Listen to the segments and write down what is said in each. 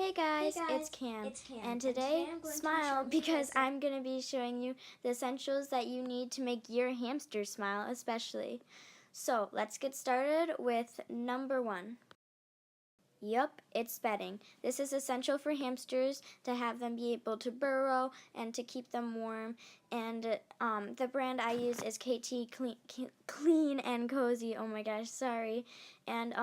Hey guys, it's Cam, and today, smile because I'm going to be showing you the essentials that you need to make your hamster smile especially. So, let's get started with number 1. Yup, it's bedding. This is essential for hamsters to have them be able to burrow and to keep them warm. And the brand I use is KT Clean and Cozy. Oh my gosh, sorry. And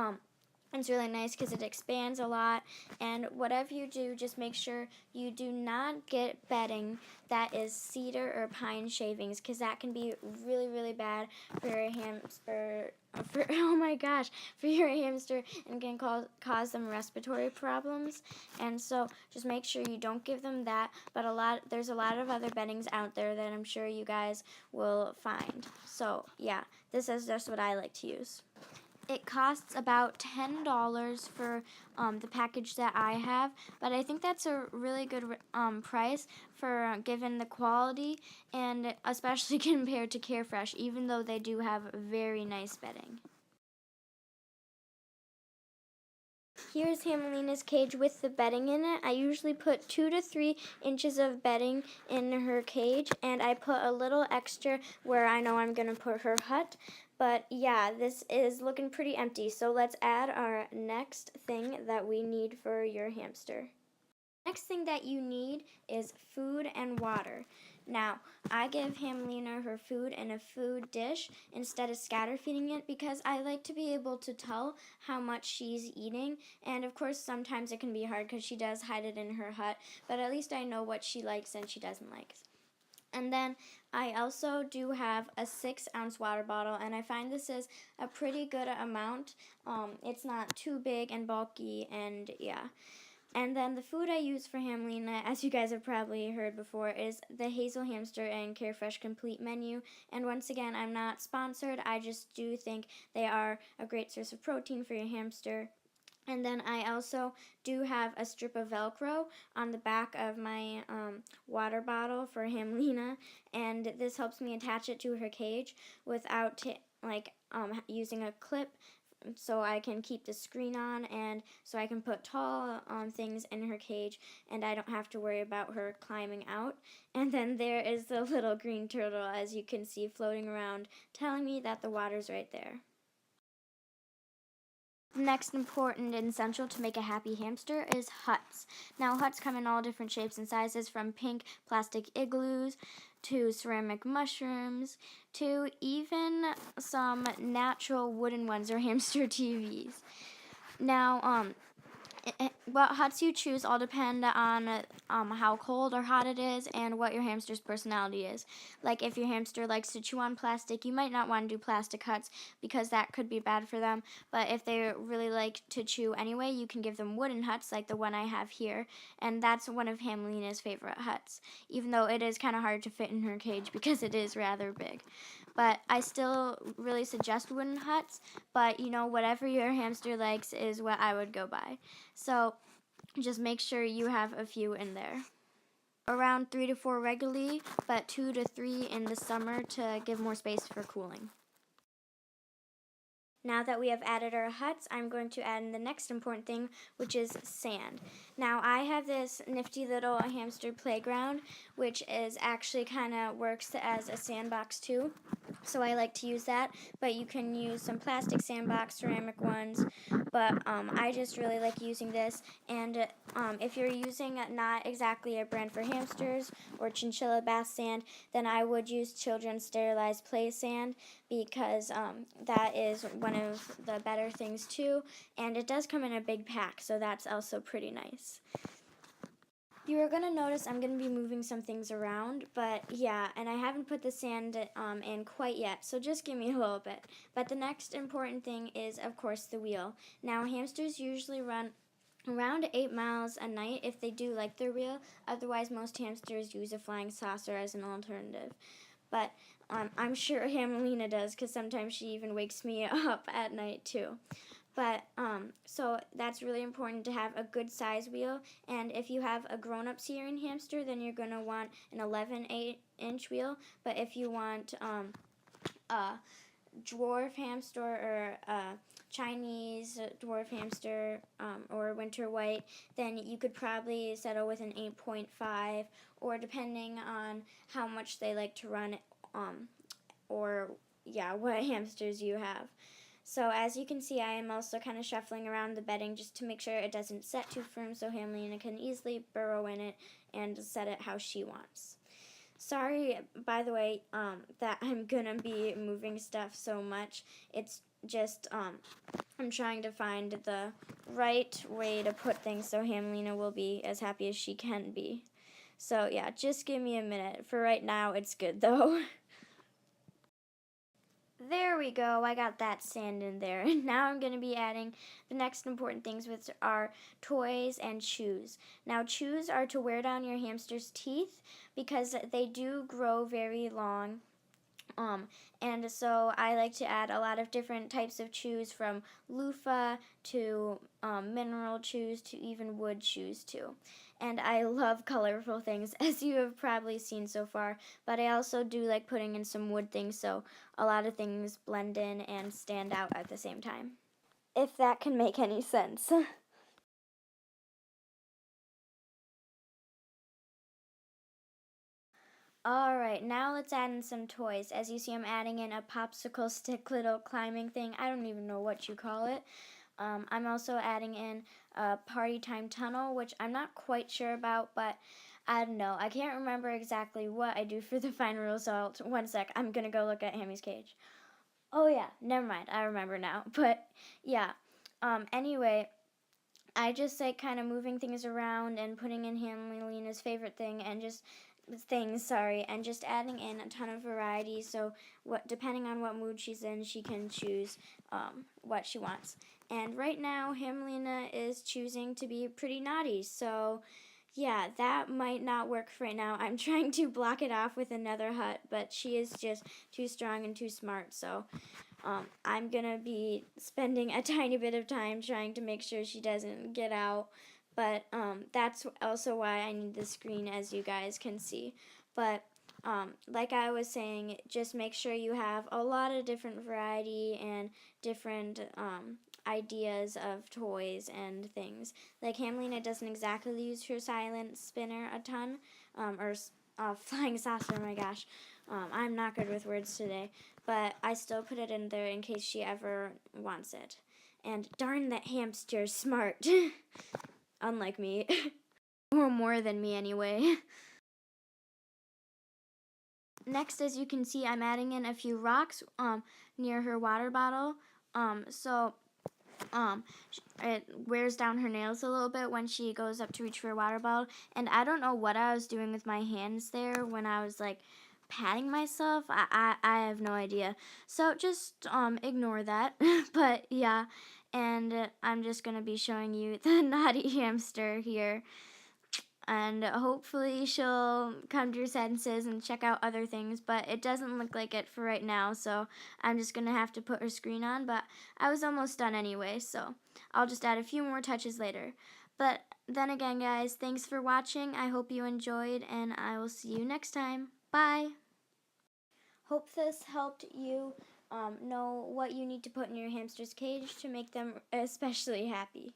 it's really nice because it expands a lot, and whatever you do, just make sure you do not get bedding that is cedar or pine shavings, because that can be really, really bad for your hamster. For your hamster, and can cause them respiratory problems. And so just make sure you don't give them that. But there's a lot of other beddings out there that I'm sure you guys will find. So yeah, this is just what I like to use. It costs about $10 for the package that I have, but I think that's a really good price for given the quality, and especially compared to Carefresh, even though they do have very nice bedding. Here's Hamelina's cage with the bedding in it. I usually put 2 to 3 inches of bedding in her cage, and I put a little extra where I know I'm going to put her hut. But yeah, this is looking pretty empty, so let's add our next thing that we need for your hamster. Next thing that you need is food and water. Now, I give Hamelina her food in a food dish instead of scatter feeding it, because I like to be able to tell how much she's eating. And of course, sometimes it can be hard because she does hide it in her hut, but at least I know what she likes and she doesn't like. And then I also do have a 6-ounce water bottle, and I find this is a pretty good amount. It's not too big and bulky, and yeah. And then the food I use for Hamelina, as you guys have probably heard before, is the Hazel Hamster and Carefresh Complete menu. And once again, I'm not sponsored. I just do think they are a great source of protein for your hamster. And then I also do have a strip of Velcro on the back of my water bottle for Hamelina, and this helps me attach it to her cage without using a clip, so I can keep the screen on, and so I can put tall things in her cage, and I don't have to worry about her climbing out. And then there is the little green turtle, as you can see, floating around, telling me that the water's right there. The next important and essential to make a happy hamster is huts. Now, huts come in all different shapes and sizes, from pink plastic igloos to ceramic mushrooms to even some natural wooden ones or hamster TVs. Now, what huts you choose all depend on how cold or hot it is and what your hamster's personality is. Like, if your hamster likes to chew on plastic, you might not want to do plastic huts because that could be bad for them. But if they really like to chew anyway, you can give them wooden huts like the one I have here. And that's one of Hamelina's favorite huts, even though it is kind of hard to fit in her cage because it is rather big. But I still really suggest wooden huts, but whatever your hamster likes is what I would go by. So just make sure you have a few in there. Around 3 to 4 regularly, but 2 to 3 in the summer to give more space for cooling. Now that we have added our huts, I'm going to add in the next important thing, which is sand. Now, I have this nifty little hamster playground, which is actually kind of works as a sandbox too. So I like to use that, but you can use some plastic sandbox, ceramic ones, but I just really like using this. And if you're using not exactly a brand for hamsters or chinchilla bath sand, then I would use children's sterilized play sand, because that is one of the better things too, and it does come in a big pack, so that's also pretty nice. You are going to notice I'm going to be moving some things around, but yeah, and I haven't put the sand in quite yet, so just give me a little bit. But the next important thing is, of course, the wheel. Now, hamsters usually run around 8 miles a night if they do like their wheel. Otherwise, most hamsters use a flying saucer as an alternative. But I'm sure Hamelina does, because sometimes she even wakes me up at night too. But so that's really important to have a good size wheel. And if you have a grown-up Syrian hamster, then you're going to want an 11/8-inch wheel. But if you want a dwarf hamster or Chinese dwarf hamster or winter white, then you could probably settle with an 8.5, or depending on how much they like to run, or yeah, what hamsters you have. So as you can see, I am also kind of shuffling around the bedding just to make sure it doesn't set too firm, so Hamlina can easily burrow in it and set it how she wants. Sorry, by the way, that I'm gonna be moving stuff so much. It's just, I'm trying to find the right way to put things so Hamlina will be as happy as she can be. So yeah, just give me a minute. For right now, it's good though. There we go, I got that sand in there. And now I'm going to be adding the next important things, which are toys and chews. Now chews are to wear down your hamster's teeth because they do grow very long. And so I like to add a lot of different types of chews, from loofah to mineral chews to even wood chews too. And I love colorful things, as you have probably seen so far, but I also do like putting in some wood things so a lot of things blend in and stand out at the same time, if that can make any sense. Alright, now let's add in some toys. As you see, I'm adding in a popsicle stick little climbing thing. I don't even know what you call it. I'm also adding in a party time tunnel, which I'm not quite sure about, but I don't know. I can't remember exactly what I do for the final result. One sec, I'm gonna go look at Hammy's cage. Oh yeah, never mind, I remember now. But yeah, anyway, I just like kind of moving things around and putting in Hamlina's favorite thing and just and just adding in a ton of variety. So what, depending on what mood she's in, she can choose what she wants. And right now, Hamlina is choosing to be pretty naughty. So yeah, that might not work for right now. I'm trying to block it off with another hut, but she is just too strong and too smart. So I'm gonna be spending a tiny bit of time trying to make sure she doesn't get out. But that's also why I need the screen, as you guys can see. But like I was saying, just make sure you have a lot of different variety and different ideas of toys and things. Like Hamlina doesn't exactly use her silent spinner a ton, or flying saucer, my gosh. I'm not good with words today, but I still put it in there in case she ever wants it. And darn, that hamster's smart. Unlike me. Or more than me anyway. Next, as you can see, I'm adding in a few rocks near her water bottle. So it wears down her nails a little bit when she goes up to reach for her water bottle. And I don't know what I was doing with my hands there when I was like patting myself. I have no idea. So just ignore that. But yeah, and I'm just going to be showing you the naughty hamster here. And hopefully she'll come to her senses and check out other things, but it doesn't look like it for right now, so I'm just going to have to put her screen on, but I was almost done anyway, so I'll just add a few more touches later. But then again, guys, thanks for watching. I hope you enjoyed, and I will see you next time. Bye! Hope this helped you know what you need to put in your hamster's cage to make them especially happy.